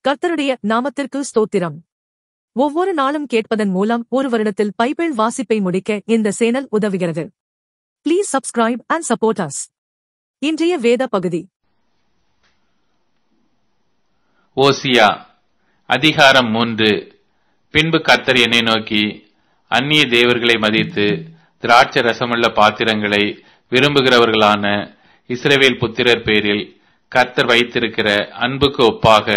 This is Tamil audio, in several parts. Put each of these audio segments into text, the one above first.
கர்த்தருடைய நாமத்திற்கு ஸ்தோத்திரம். ஒவ்வொரு நாளும் கேட்பதன் மூலம் ஒரு வருடத்தில் பைபிள் வாசிப்பை முடிக்க இந்த சேனல் உதவுகிறது. Please subscribe and support us. இன்றைய வேத பகுதி ஓசியா அதிகாரம் 3. பின்பு கர்த்தர் என்னை நோக்கி, அந்நிய தேவர்களை மதித்து திராட்சை ரசமுள்ள பாத்திரங்களை விரும்புகிறவர்களான இஸ்ரவேல் புத்திரர் பேரில் கர்த்தர் வைத்திருக்கிற அன்புக்கு ஒப்பாக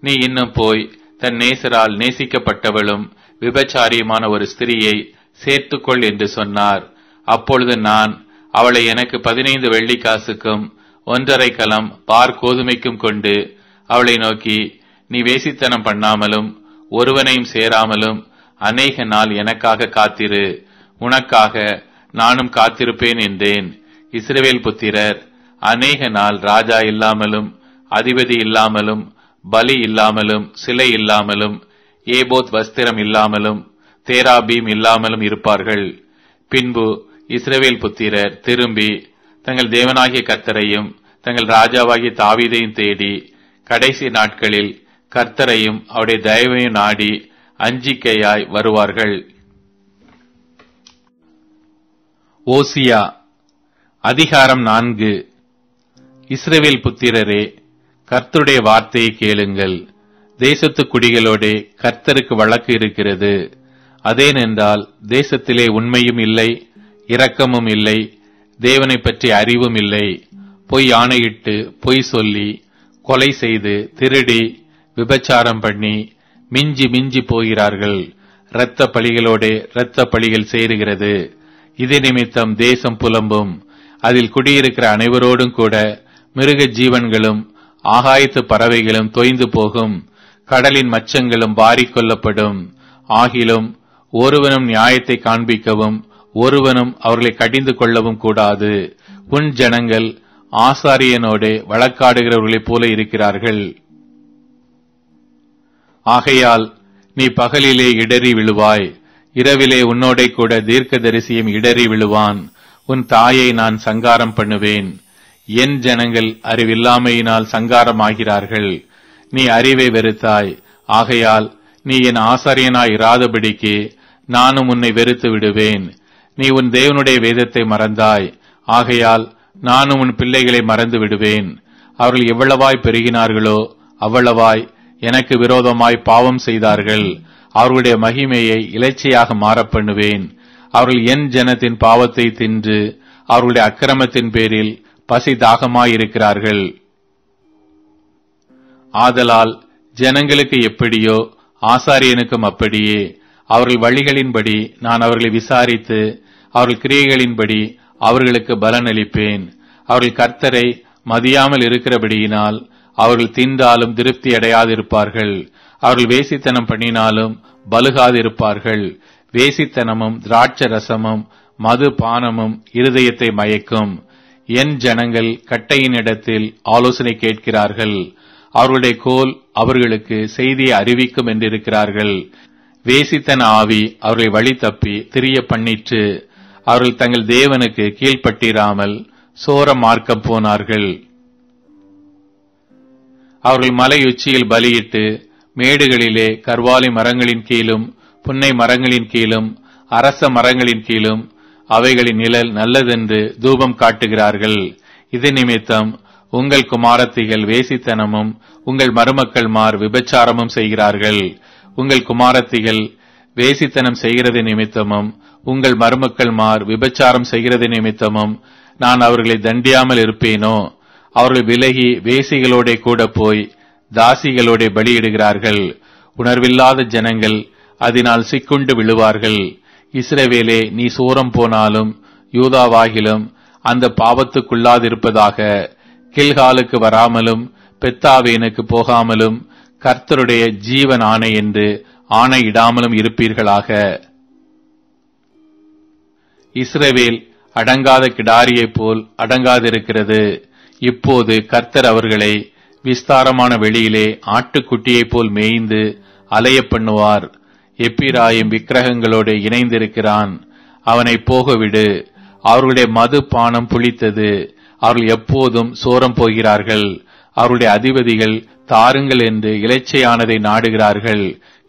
நீ இன்னும் போய் தன் நேசரால் நேசிக்கப்பட்டவளும் விபச்சாரியுமான ஒரு ஸ்திரியை சேர்த்துக்கொள் என்று சொன்னார். அப்பொழுது நான் அவளை எனக்கு 15 வெள்ளிக்காசுக்கும் 1.5 கலம் பார் கோதுமைக்கும் கொண்டு அவளை நோக்கி, நீ வேசித்தனம் பண்ணாமலும் ஒருவனையும் சேராமலும் அநேக நாள் எனக்காக காத்திரு, உனக்காக நானும் காத்திருப்பேன் என்றேன். இஸ்ரவேல் புத்திரர் அநேக நாள் ராஜா இல்லாமலும் அதிபதி இல்லாமலும் பலி இல்லாமலும் சிலை இல்லாமலும் ஏபோத் வஸ்திரம் இல்லாமலும் தேராபீம் இல்லாமலும் இருப்பார்கள். பின்பு இஸ்ரவேல் புத்திரர் திரும்பி தங்கள் தேவனாகிய கர்த்தரையும் தங்கள் ராஜாவாகிய தாவீதையும் தேடி கடைசி நாட்களில் கர்த்தரையும் அவருடைய தயவையும் நாடி அஞ்சிக்கையாய் வருவார்கள். ஓசியா அதிகாரம் 4. இஸ்ரவேல் புத்திரரே, கர்த்தருடைய வார்த்தையை கேளுங்கள். தேசத்து குடிகளோடே கர்த்தருக்கு வழக்கு இருக்கிறது. அதேனென்றால் தேசத்திலே உண்மையும் இல்லை, இரக்கமும் இல்லை, தேவனை பற்றி அறிவும் இல்லை. பொய் ஆணையிட்டு பொய் சொல்லி கொலை செய்து திருடி விபச்சாரம் பண்ணி மிஞ்சி மிஞ்சி போகிறார்கள். இரத்த பழிகளோடே இரத்த பழிகள் சேருகிறது. இது நிமித்தம் தேசம் புலம்பும். அதில் குடியிருக்கிற அனைவரோடும் கூட மிருக ஜீவன்களும் ஆகாயத்து பறவைகளும் தொய்ந்து போகும். கடலின் மச்சங்களும் வாரிக்கொள்ளப்படும். ஆகிலும் ஒருவனும் நியாயத்தை காண்பிக்கவும் ஒருவனும் அவர்களை கடிந்து கொள்ளவும் கூடாது. உன் ஜனங்கள் ஆசாரியனோடு வழக்காடுகிறவர்களைப் போல இருக்கிறார்கள். ஆகையால் நீ பகலிலே இடறி விழுவாய், இரவிலே உன்னோடே கூட தீர்க்கதரிசியும் இடறி விழுவான். உன் தாயை நான் சங்காரம் பண்ணுவேன். என் ஜனங்கள் அறிவில்லாமையினால் சங்காரமாகிறார்கள். நீ அறிவை வெறுத்தாய், ஆகையால் நீ என் ஆசாரியனாய் இராதபடிக்கு நானும் உன்னை வெறுத்து விடுவேன். நீ உன் தேவனுடைய வேதத்தை மறந்தாய், ஆகையால் நானும் உன் பிள்ளைகளை மறந்து விடுவேன். அவர்கள் எவ்வளவாய் பெருகினார்களோ அவ்வளவாய் எனக்கு விரோதமாய் பாவம் செய்தார்கள். அவர்களுடைய மகிமையை இலைச்சையாக மாறப்பண்ணுவேன். அவர்கள் என் ஜனத்தின் பாவத்தை தின்று அவர்களுடைய அக்கிரமத்தின் பேரில் பசி தாகமாயிருக்கிறார்கள். ஆதலால் ஜனங்களுக்கு எப்படியோ ஆசாரியனுக்கும் அப்படியே. அவர்கள் வழிகளின்படி நான் அவர்களை விசாரித்து அவர்கள் கிரியைகளின்படி அவர்களுக்கு பலனளிப்பேன். அவர்கள் கர்த்தரை மதியாமல் இருக்கிறபடியினால் அவர்கள் தின்றாலும் திருப்தி அடையாதிருப்பார்கள். அவர்கள் வேசித்தனம் பண்ணினாலும் பலுகாதிருப்பார்கள். வேசித்தனமும் திராட்சை ரசமும் மது பானமும் இருதயத்தை மயக்கும். என் ஜனங்கள் கட்டையின் இடத்தில் ஆலோசனை கேட்கிறார்கள். அவர்களுடைய கோல் அவர்களுக்கு செய்தியை அறிவிக்கும் என்றிருக்கிறார்கள். வேசித்தன ஆவி அவர்களை வழி தப்பி திரிய பண்ணிற்று. அவர்கள் தங்கள் தேவனுக்கு கீழ்ப்பட்டிராமல் சோர மார்க்கம் போனார்கள். அவர்கள் மலையுச்சியில் பலியிட்டு மேடுகளிலே கர்வாலி மரங்களின் கீழும் புன்னை மரங்களின் கீழும் அரச மரங்களின் கீழும் அவைகளின் நிழல் நல்லதென்று தூபம் காட்டுகிறார்கள். இது நிமித்தம் உங்கள் குமாரத்திகள் வேசித்தனமும் உங்கள் மருமக்கள்மார் விபச்சாரமும் செய்கிறார்கள். உங்கள் குமாரத்திகள் வேசித்தனம் செய்கிறது நிமித்தமும் உங்கள் மருமக்கள்மார் விபச்சாரம் செய்கிறது நிமித்தமும் நான் அவர்களை தண்டியாமல் இருப்பேனோ? அவர்கள் விலகி வேசிகளோட கூட போய் தாசிகளோட பலியிடுகிறார்கள். உணர்வில்லாத ஜனங்கள் அதனால் சிக்குண்டு விழுவார்கள். இஸ்ரவேலே, நீ சோரம் போனாலும் யூதாவாகிலும் அந்த பாவத்துக்குள்ளாதிருப்பதாக. கில்காலுக்கு வராமலும் பெத்தாவேனுக்கு போகாமலும் கர்த்தருடைய ஜீவன் ஆணை என்று ஆணையிடாமலும் இருப்பீர்களாக. இஸ்ரவேல் அடங்காத கிடாரியைப் போல் அடங்காதிருக்கிறது. இப்போது கர்த்தர் அவர்களை விஸ்தாரமான வெளியிலே ஆட்டுக்குட்டியைப் போல் மேய்ந்து அலைய பண்ணுவார். எப்பிராயிம் விக்கிரகங்களோடு இணைந்திருக்கிறான், அவனை போகவிடு. அவர்களுடைய மது பானம் புளித்தது. அவர்கள் எப்போதும் சோரம் போகிறார்கள். அவருடைய அதிபதிகள் தாருங்கள் என்று இலைச்சையானதை நாடுகிறார்கள்.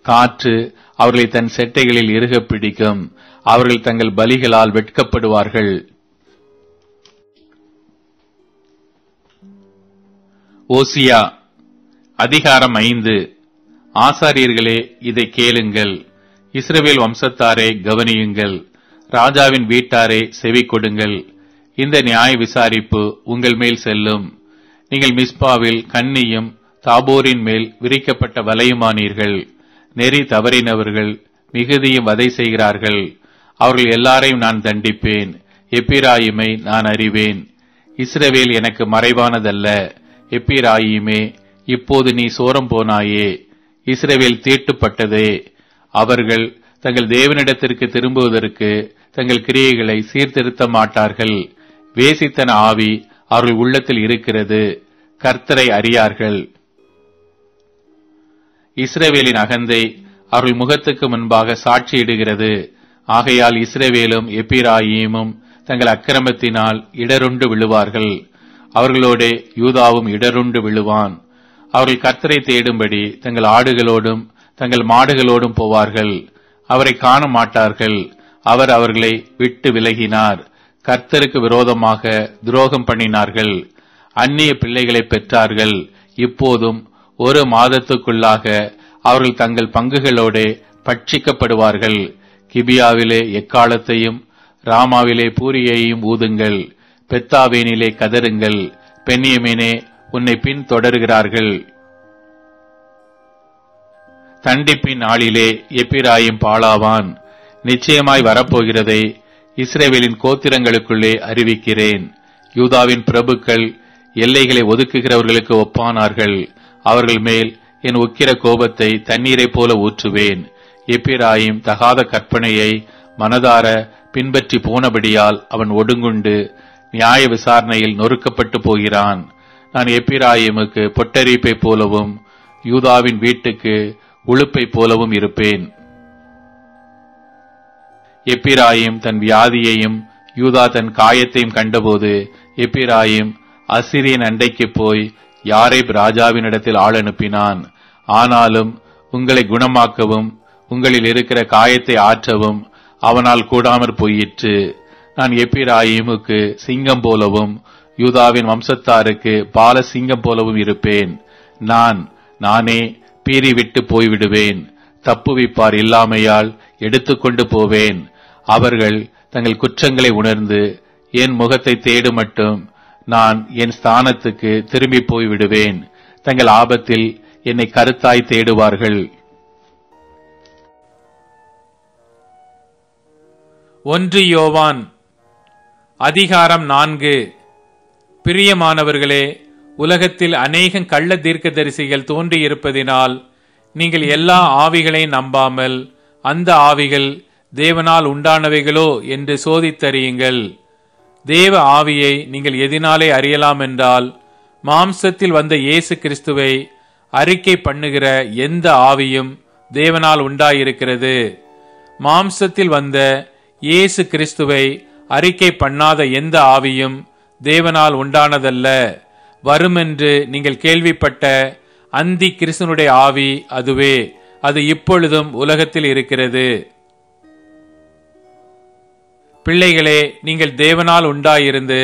காற்று அவர்களை தன் செட்டைகளில் இறுகப் பிடிக்கும். அவர்கள் தங்கள் பலிகளால் வெட்கப்படுவார்கள். ஓசியா அதிகாரம் 5. ஆசாரியர்களே, இதை கேளுங்கள். இஸ்ரவேல் வம்சத்தாரே, கவனியுங்கள். ராஜாவின் வீட்டாரே, செவி கொடுங்கள். இந்த நியாய விசாரிப்பு உங்கள் மேல் செல்லும். நீங்கள் மிஸ்பாவில் கண்ணியும் தாபோரின் மேல் விரிக்கப்பட்ட வலையுமானீர்கள். நெறி தவறினவர்கள் மிகுதியும் வதை செய்கிறார்கள். அவர்கள் எல்லாரையும் நான் தண்டிப்பேன். எப்பிராயிமை நான் அறிவேன். இஸ்ரவேல் எனக்கு மறைவானதல்ல. எப்பிராயிமே, இப்போது நீ சோரம் போனாயே. இஸ்ரவேல் தீட்டுப்பட்டதே. அவர்கள் தங்கள் தேவனிடத்திற்கு திரும்புவதற்கு தங்கள் கிரியைகளை சீர்திருத்த மாட்டார்கள். வேசித்தன ஆவி அவர்கள் உள்ளத்தில் இருக்கிறது. கர்த்தரை அறியார்கள். இஸ்ரவேலின் அகந்தை அவர்கள் முகத்துக்கு முன்பாக சாட்சியிடுகிறது. ஆகையால் இஸ்ரவேலும் எப்பிராயீமும் தங்கள் அக்கிரமத்தினால் இடருண்டு விழுவார்கள். அவர்களோடே யூதாவும் இடருண்டு விழுவான். அவர்கள் கர்த்தரை தேடும்படி தங்கள் ஆடுகளோடும் தங்கள் மாடுகளோடும் போவார்கள். அவரை காண மாட்டார்கள். அவர் அவர்களை விட்டு விலகினார். கர்த்தருக்கு விரோதமாக துரோகம் பண்ணினார்கள். அந்நிய பிள்ளைகளை பெற்றார்கள். இப்போதும் 1 மாதத்துக்குள்ளாக அவர்கள் தங்கள் பங்குகளோட பட்சிக்கப்படுவார்கள். கிபியாவிலே எக்காலத்தையும் ராமாவிலே பூரியையும் ஊதுங்கள். பெத்தாவேனிலே கதறுங்கள். பென்யமீனே, உன்னை பின் தொடர்கிறார்கள். தண்டிப்பின் நாளிலே எப்பிராயிம் பாழாவான். நிச்சயமாய் வரப்போகிறதை இஸ்ரவேலின் கோத்திரங்களுக்குள்ளே அறிவிக்கிறேன். யூதாவின் பிரபுக்கள் எல்லைகளை ஒதுக்குகிறவர்களுக்கு ஒப்பானார்கள். அவர்கள் மேல் என் உக்கிர கோபத்தை தண்ணீரைப் போல ஊற்றுவேன். எப்பிராயிம் தகாத கற்பனையை மனதார பின்பற்றி போனபடியால் அவன் ஒடுங்குண்டு நியாய விசாரணையில் நொறுக்கப்பட்டு போகிறான். நான் எப்பிராயிமுக்கு பொட்டரிப்பை போலவும் யூதாவின் வீட்டுக்கு உளுப்பை போலவும் இருப்பேன். எப்பிராயிம் தன் வியாதியையும் யூதா தன் காயத்தையும் கண்டபோது எப்பிராயிம் அசிரியன் அண்டைக்கு போய் யாரேப் ராஜாவினிடத்தில் ஆள் அனுப்பினான். ஆனாலும் உங்களை குணமாக்கவும் உங்களில் இருக்கிற காயத்தை ஆற்றவும் அவனால் கூடாமற் போயிற்று. நான் எப்பிராயிமுக்கு சிங்கம் போலவும் யூதாவின் வம்சத்தாருக்கு பால சிங்கம் போலவும் இருப்பேன். நானே பீறி விட்டு போய்விடுவேன். தப்புவிப்பார் இல்லாமையால் எடுத்துக்கொண்டு போவேன். அவர்கள் தங்கள் குற்றங்களை உணர்ந்து என் முகத்தை தேடு மட்டும் நான் என் ஸ்தானத்துக்கு திரும்பி போய்விடுவேன். தங்கள் ஆபத்தில் என்னை கருத்தாய் தேடுவார்கள். 1 யோவான் அதிகாரம் 4. பிரியமானவர்களே, உலகத்தில் அநேகம் கள்ள தீர்க்கதரிசிகள் தோன்றியிருப்பதினால் நீங்கள் எல்லா ஆவிகளையும் நம்பாமல் அந்த ஆவிகள் தேவனால் உண்டானவைகளோ என்று சோதித்தறியுங்கள். தேவ ஆவியை நீங்கள் எதினாலே அறியலாம் என்றால், மாம்சத்தில் வந்த இயேசு கிறிஸ்துவை அறிக்கை பண்ணுகிற எந்த ஆவியும் தேவனால் உண்டாயிருக்கிறது. மாம்சத்தில் வந்த இயேசு கிறிஸ்துவை அறிக்கை பண்ணாத எந்த ஆவியும் தேவனால் உண்டானதல்ல. வருமென்று நீங்கள் கேள்விப்பட்ட அந்தி கிறிஸ்துனுடைய ஆவி அதுவே. அது இப்பொழுதும் உலகத்தில் இருக்கிறது. பிள்ளைகளே, நீங்கள் தேவனால் உண்டாயிருந்து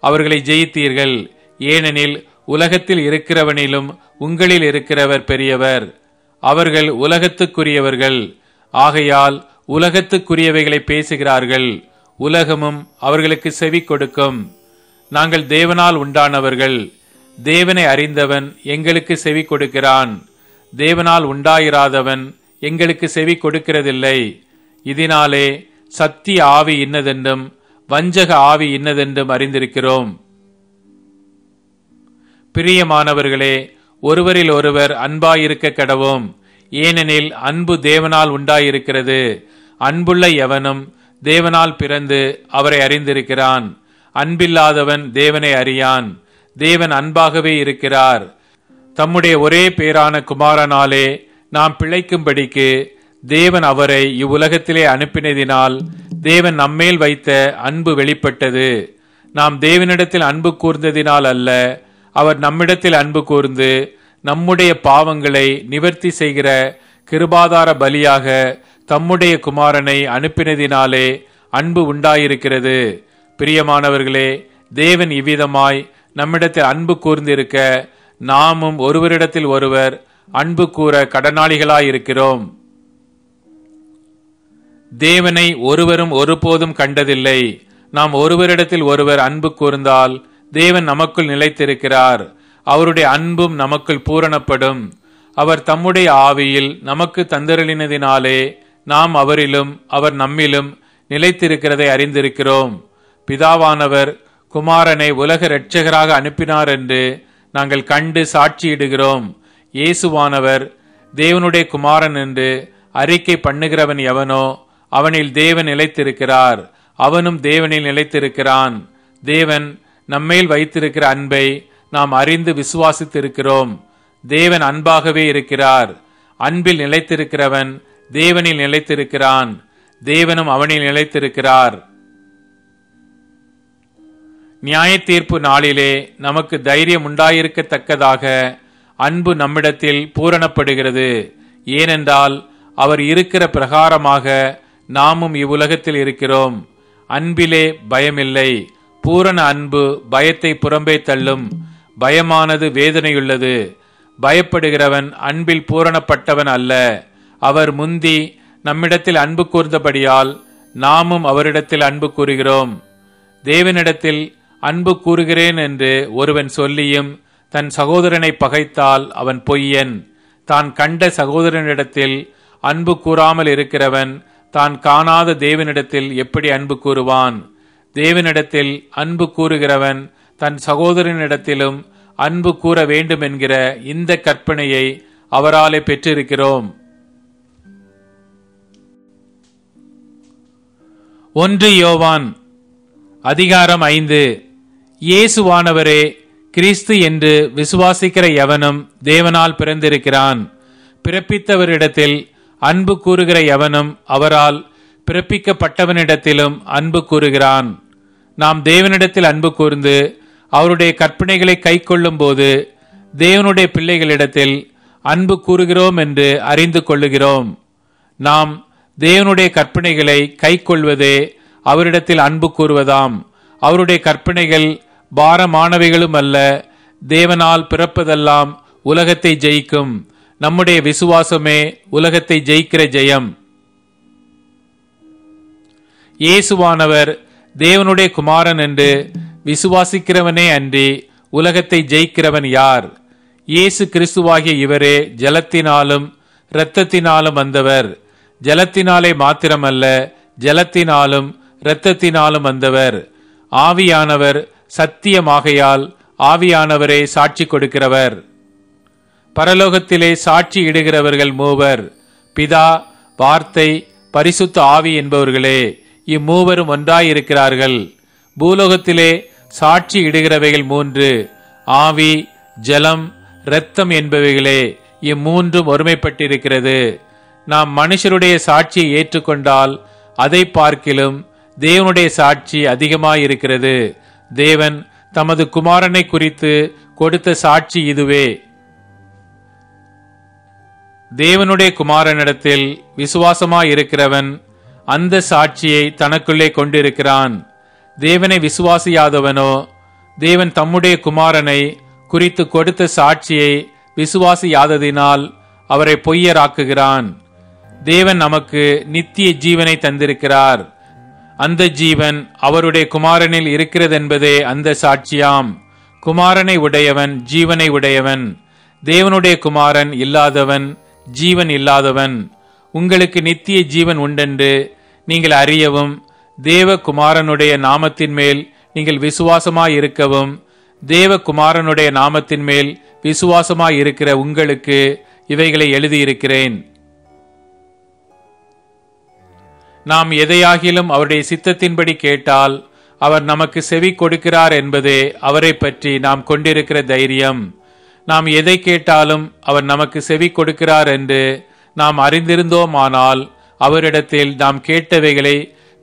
அவர்களை ஜெயித்தீர்கள். ஏனெனில் உலகத்தில் இருக்கிறவனிலும் உங்களில் இருக்கிறவர் பெரியவர். அவர்கள் உலகத்துக்குரியவர்கள். ஆகையால் உலகத்துக்குரியவைகளை பேசுகிறார்கள். உலகமும் அவர்களுக்கு செவி கொடுக்கும். நாங்கள் தேவனால் உண்டானவர்கள். தேவனை அறிந்தவன் எங்களுக்கு செவி கொடுக்கிறான். தேவனால் உண்டாயிராதவன் எங்களுக்கு செவி கொடுக்கிறதில்லை. இதனாலே சத்திய ஆவி இன்னதென்றும் வஞ்சக ஆவி இன்னதென்றும் அறிந்திருக்கிறோம். பிரியமானவர்களே, ஒருவரில் ஒருவர் அன்பாயிருக்க கடவோம். ஏனெனில் அன்பு தேவனால் உண்டாயிருக்கிறது. அன்புள்ள எவனும் தேவனால் பிறந்து அவரை அறிந்திருக்கிறான். அன்பில்லாதவன் தேவனை அறியான். தேவன் அன்பாகவே இருக்கிறார். தம்முடைய ஒரே பேரான குமாரனாலே நாம் பிழைக்கும்படிக்கு தேவன் அவரை இவ்வுலகத்திலே அனுப்பினதினால் தேவன் நம்மேல் வைத்த அன்பு வெளிப்பட்டது. நாம் தேவனிடத்தில் அன்பு கூர்ந்ததினால் அல்ல, அவர் நம்மிடத்தில் அன்பு கூர்ந்து நம்முடைய பாவங்களை நிவர்த்தி செய்கிற கிருபாதார பலியாக தம்முடைய குமாரனை அனுப்பினதினாலே அன்பு உண்டாயிருக்கிறது. பிரியமானவர்களே, தேவன் இவ்விதமாய் நம்மிடத்தில் அன்பு கூர்ந்திருக்க நாமும் ஒருவரிடத்தில் ஒருவர் அன்பு கூற கடனாளிகளாயிருக்கிறோம். தேவனை ஒருவரும் ஒருபோதும் கண்டதில்லை. நாம் ஒருவரிடத்தில் ஒருவர் அன்பு கூர்ந்தால் தேவன் நமக்குள் நிலைத்திருக்கிறார். அவருடைய அன்பும் நமக்குள் பூரணப்படும். அவர் தம்முடைய ஆவியில் நமக்கு தந்தருளினதினாலே நாம் அவரிலும் அவர் நம்மிலும் நிலைத்திருக்கிறதை அறிந்திருக்கிறோம். பிதாவானவர் குமாரனை உலக இரட்சகராக அனுப்பினார் என்று நாங்கள் கண்டு சாட்சியிடுகிறோம். இயேசுவானவர் தேவனுடைய குமாரன் என்று அறிக்கை பண்ணுகிறவன் எவனோ அவனில் தேவன் நிலைத்திருக்கிறார், அவனும் தேவனில் நிலைத்திருக்கிறான். தேவன் நம்மேல் வைத்திருக்கிற அன்பை நாம் அறிந்து விசுவாசித்திருக்கிறோம். தேவன் அன்பாகவே இருக்கிறார். அன்பில் நிலைத்திருக்கிறவன் தேவனில் நிலைத்திருக்கிறான், தேவனும் அவனில் நிலைத்திருக்கிறார். நியாய தீர்ப்பு நாளிலே நமக்கு தைரியம் உண்டாயிருக்கத்தக்கதாக அன்பு நம்மிடத்தில் பூரணப்படுகிறது. ஏனென்றால் அவர் இருக்கிற பிரகாரமாக நாமும் இவ்வுலகத்தில் இருக்கிறோம். அன்பிலே பயமில்லை. பூரண அன்பு பயத்தை புறம்பே தள்ளும். பயமானது வேதனையுள்ளது. பயப்படுகிறவன் அன்பில் பூரணப்பட்டவன் அல்ல. அவர் முந்தி நம்மிடத்தில் அன்பு கூர்ந்தபடியால் நாமும் அவரிடத்தில் அன்பு கூறுகிறோம். தேவனிடத்தில் அன்பு கூறுகிறேன் என்று ஒருவன் சொல்லியும் தன் சகோதரனை பகைத்தால் அவன் பொய்யன். தான் கண்ட சகோதரனிடத்தில் அன்பு கூறாமல் இருக்கிறவன் தான் காணாத தேவனிடத்தில் எப்படி அன்பு கூறுவான்? தேவனிடத்தில் அன்பு கூறுகிறவன் தன் சகோதரனிடத்திலும் அன்பு கூற வேண்டும் என்கிற இந்த கற்பனையை அவராலே பெற்றிருக்கிறோம். 1 யோவான் அதிகாரம் 5. இயேசுவானவரே கிறிஸ்து என்று விசுவாசிக்கிற எவனும் தேவனால் பிறந்திருக்கிறான். பிறப்பித்தவரிடத்தில் அன்பு கூறுகிற எவனும் அவரால் பிறப்பிக்கப்பட்டவனிடத்திலும் அன்பு கூறுகிறான். நாம் தேவனிடத்தில் அன்பு கூர்ந்து அவருடைய கற்பனைகளை கைக்கொள்ளும் போது தேவனுடைய பிள்ளைகளிடத்தில் அன்பு கூறுகிறோம் என்று அறிந்து கொள்ளுகிறோம். நாம் தேவனுடைய கற்பனைகளை கைக்கொள்வதே அவரிடத்தில் அன்பு கூறுவதாம். அவருடைய கற்பனைகள் பாரமானவைகளும் அல்ல. தேவனால் பிறப்பதெல்லாம் உலகத்தை ஜெயிக்கும். நம்முடைய விசுவாசமே உலகத்தை ஜெயிக்கிற ஜெயம். இயேசுவானவர் தேவனுடைய குமாரன் என்று விசுவாசிக்கிறவனே அன்றி உலகத்தை ஜெயிக்கிறவன் யார்? இயேசு கிறிஸ்துவாகிய இவரே ஜலத்தினாலும் இரத்தத்தினாலும் வந்தவர். ஜலத்தினாலே மாத்திரமல்ல, ஜலத்தினாலும் இரத்தத்தினாலும் வந்தவர். ஆவியானவர் சத்தியமாகையால் ஆவியானவரே சாட்சி கொடுக்கிறவர். பரலோகத்திலே சாட்சி இடுகிறவர்கள் மூவர், பிதா, வார்த்தை, பரிசுத்த ஆவி என்பவர்களே. இம்மூவரும் ஒன்றாயிருக்கிறார்கள். பூலோகத்திலே சாட்சி இடுகிறவைகள் 3, ஆவி, ஜலம், இரத்தம் என்பவைகளே. இம்மூன்றும் ஒருமைப்பட்டிருக்கிறது. நாம் மனுஷருடைய சாட்சியை ஏற்றுக்கொண்டால் அதை பார்க்கிலும் தேவனுடைய சாட்சி அதிகமாயிருக்கிறது. தேவன் தமது குமாரனை குறித்து கொடுத்த சாட்சி இதுவே. தேவனுடைய குமாரனிடத்தில் விசுவாசமாயிருக்கிறவன் அந்த சாட்சியை தனக்குள்ளே கொண்டிருக்கிறான். தேவனை விசுவாசியாதவனோ தேவன் தம்முடைய குமாரனை குறித்து கொடுத்த சாட்சியை விசுவாசியாததினால் அவரை பொய்யராக்குகிறான். தேவன் நமக்கு நித்திய ஜீவனை தந்திருக்கிறார். அந்த ஜீவன் அவருடைய குமாரனில் இருக்கிறதென்பதே அந்த சாட்சியாம். குமாரனை உடையவன் ஜீவனை உடையவன். தேவனுடைய குமாரன் இல்லாதவன் ஜீவன் இல்லாதவன். உங்களுக்கு நித்திய ஜீவன் உண்டென்று நீங்கள் அறியவும் தேவ குமாரனுடைய நாமத்தின் மேல் நீங்கள் விசுவாசமாயிருக்கவும் தேவகுமாரனுடைய நாமத்தின் மேல் விசுவாசமாயிருக்கிற உங்களுக்கு இவைகளை எழுதியிருக்கிறேன். நாம் எதையாகிலும் அவருடைய சித்தத்தின்படி கேட்டால் அவர் நமக்கு செவி கொடுக்கிறார் என்பதே அவரை பற்றி நாம் கொண்டிருக்கிற தைரியம். நாம் எதை கேட்டாலும் அவர் நமக்கு செவி கொடுக்கிறார் என்று நாம் அறிந்திருந்தோமானால் அவரிடத்தில் நாம் கேட்டவைகளை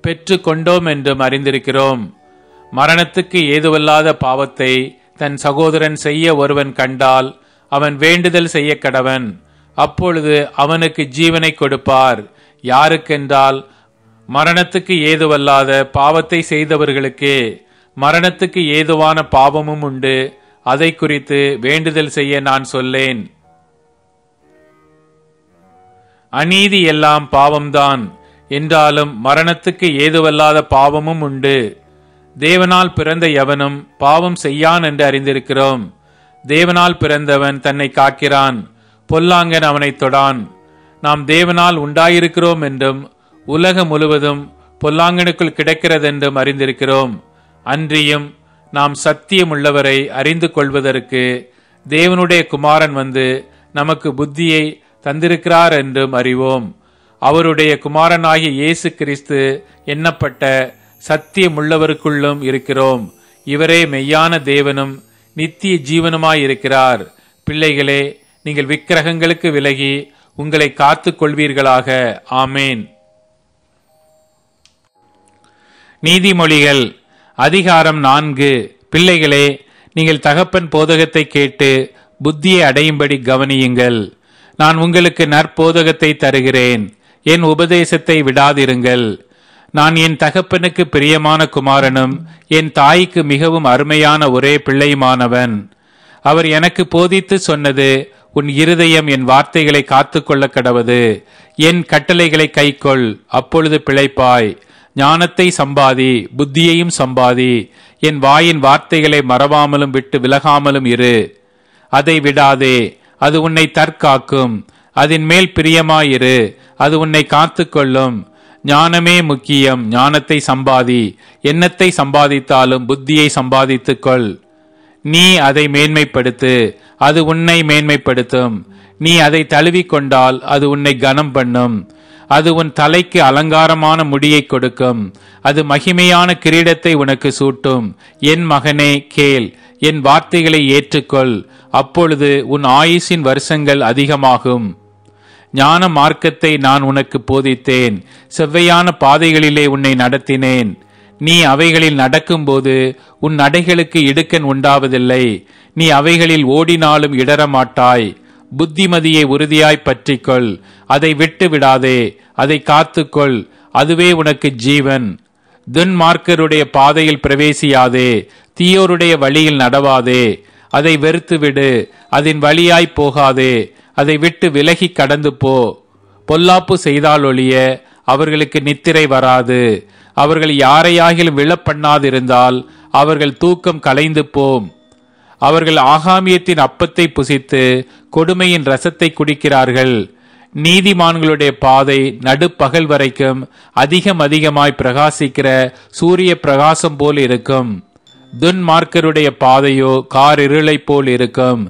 பெற்று கொண்டோம் என்றும் அறிந்திருக்கிறோம். மரணத்துக்கு ஏதுவல்லாத பாவத்தை தன் சகோதரன் செய்ய ஒருவன் கண்டால் அவன் வேண்டுதல் செய்ய கடவன். அப்பொழுது அவனுக்கு ஜீவனை கொடுப்பார். யாருக்கென்றால் மரணத்துக்கு ஏதுவல்லாத பாவத்தை செய்தவர்களுக்கே. மரணத்துக்கு ஏதுவான பாவமும் உண்டு, அதை குறித்து வேண்டுதல் செய்ய நான் சொல்லேன். அநீதி எல்லாம் பாவம்தான் என்றாலும் மரணத்துக்கு ஏதுவல்லாத பாவமும் உண்டு. தேவனால் பிறந்த எவனும் பாவம் செய்யான் என்று அறிந்திருக்கிறோம். தேவனால் பிறந்தவன் தன்னை காக்கிறான், பொல்லாங்கன் அவனை தொடான். நாம் தேவனால் உண்டாயிருக்கிறோம் என்றும் உலகம் முழுவதும் பொல்லாங்கனுக்குள் கிடக்கிறதென்றும் அறிந்திருக்கிறோம். அன்றியும் நாம் சத்தியம் உள்ளவரை அறிந்து கொள்வதற்கு தேவனுடைய குமாரன் வந்து நமக்கு புத்தியை தந்திருக்கிறார் என்றும் அறிவோம். அவருடைய குமாரனாகிய இயேசு கிறிஸ்து எண்ணப்பட்ட சத்தியம் உள்ளவருக்குள்ளும் இருக்கிறோம். இவரே மெய்யான தேவனும் நித்திய ஜீவனுமாயிருக்கிறார். பிள்ளைகளே, நீங்கள் விக்கிரகங்களுக்கு விலகி உங்களை காத்துக் கொள்வீர்களாக. ஆமேன். நீதிமொழிகள் அதிகாரம் 4. பிள்ளைகளே, நீங்கள் தகப்பன் போதகத்தை கேட்டு புத்தியை அடையும்படி கவனியுங்கள். நான் உங்களுக்கு நற்போதகத்தை தருகிறேன், என் உபதேசத்தை விடாதிருங்கள். நான் என் தகப்பனுக்கு பிரியமான குமாரனும் என் தாய்க்கு மிகவும் அருமையான ஒரே பிள்ளையுமானவன். அவர் எனக்கு போதித்து சொன்னது, உன் இருதயம் என் வார்த்தைகளை காத்துக்கொள்ள கடவது. என் கட்டளைகளை கைக்கொள், அப்பொழுது பிழைப்பாய். ஞானத்தை சம்பாதி, புத்தியையும் சம்பாதி. என் வாயின் வார்த்தைகளை மறவாமலும் விட்டு விலகாமலும் இரு. அதை விடாதே, அது உன்னை தற்காக்கும். அதன் மேல் பிரியமாயிரு, அது உன்னை காத்துக்கொள்ளும். ஞானமே முக்கியம், ஞானத்தை சம்பாதி. எண்ணத்தை சம்பாதித்தாலும் புத்தியை சம்பாதித்துக்கொள். நீ அதை மேன்மைப்படுத்து, அது உன்னை மேன்மைப்படுத்தும். நீ அதை தழுவிக்கொண்டால் அது உன்னை கனம் பண்ணும். அது உன் தலைக்கு அலங்காரமான முடியை கொடுக்கும். அது மகிமையான கிரீடத்தை உனக்கு சூட்டும். என் மகனே கேள், என் வார்த்தைகளை ஏற்றுக்கொள், அப்பொழுது உன் ஆயுசின் வருஷங்கள் அதிகமாகும். ஞான மார்க்கத்தை நான் உனக்கு போதித்தேன், செவ்வையான பாதைகளிலே உன்னை நடத்தினேன். நீ அவைகளில் நடக்கும்போது உன் நடைகளுக்கு இடுக்கண் உண்டாவதில்லை. நீ அவைகளில் ஓடினாலும் இடரமாட்டாய். புத்திமதியை உறுதியாய் பற்றிக்கொள், அதை விட்டு விடாதே, அதை காத்துக்கொள், அதுவே உனக்கு ஜீவன். துன்மார்க்கருடைய பாதையில் பிரவேசியாதே, தீயோருடைய வழியில் நடவாதே. அதை வெறுத்துவிடு, அதன் வழியாய் போகாதே, அதை விட்டு விலகி கடந்து போ. பொல்லாப்பு செய்தாலொழிய அவர்களுக்கு நித்திரை வராது. அவர்கள் யாரையாகிலும் விழப்பண்ணாதிருந்தால் அவர்கள் தூக்கம் கலைந்து போம். அவர்கள் ஆகாமியத்தின் அப்பத்தை புசித்து கொடுமையின் ரசத்தை குடிக்கிறார்கள். நீதிமான்களுடைய பாதை நடுப்பகல் வரைக்கும் அதிகமாய் பிரகாசிக்கிற சூரிய பிரகாசம் போல் இருக்கும். துன்மார்க்கருடைய பாதையோ காரிருளை போல் இருக்கும்.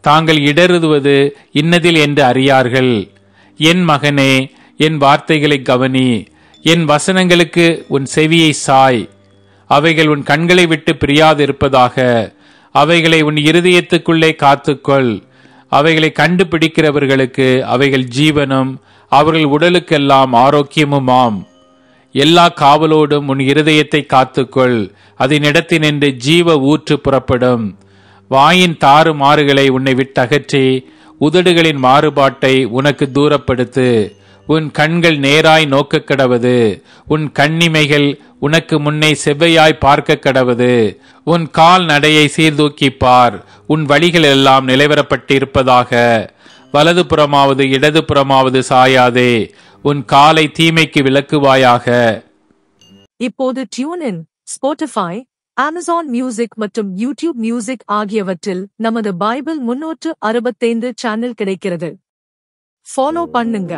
தாங்கள் இடறுவது இன்னதில் என்று அறியார்கள். என் மகனே, என் வார்த்தைகளை கவனி, என் வசனங்களுக்கு உன் செவியை சாய். அவைகள் உன் கண்களை விட்டு பிரியாதிருப்பதாக. அவைகளை உன் இருதயத்துக்குள்ளே காத்துக்கொள். அவைகளை கண்டுபிடிக்கிறவர்களுக்கு அவைகள் ஜீவனும் அவர்கள் உடலுக்கெல்லாம் ஆரோக்கியமுமாம். எல்லா காவலோடும் உன் இருதயத்தை காத்துக்கொள், அதனிடத்தினின்று ஜீவ ஊற்று புறப்படும். வாயின் தாறு மாறுகளை உன்னை விட்டகற்றி உதடுகளின் மாறுபாட்டை உனக்கு தூரப்படுத்து. உன் கண்கள் நேராய் நோக்க கடவது, உன் கண்ணிமைகள் உனக்கு முன்னே செவ்வையாய் பார்க்க கடவது. உன் கால் நடையை சீர்தூக்கிப்பார், உன் வழிகள் எல்லாம் நிலைவரப்பட்டிருப்பதாக. வலது புறமாவது இடது புறமாவது சாயாதே, உன் காலை தீமைக்கு விலக்குவாயாக. இப்போது டியூன், ஸ்பாட்டிஃபை, அமேசான் மியூசிக் மற்றும் யூடியூப் மியூசிக் ஆகியவற்றில் நமது பைபிள் 365 சேனல் கிடைக்கிறது. ஃபாலோ பண்ணுங்க.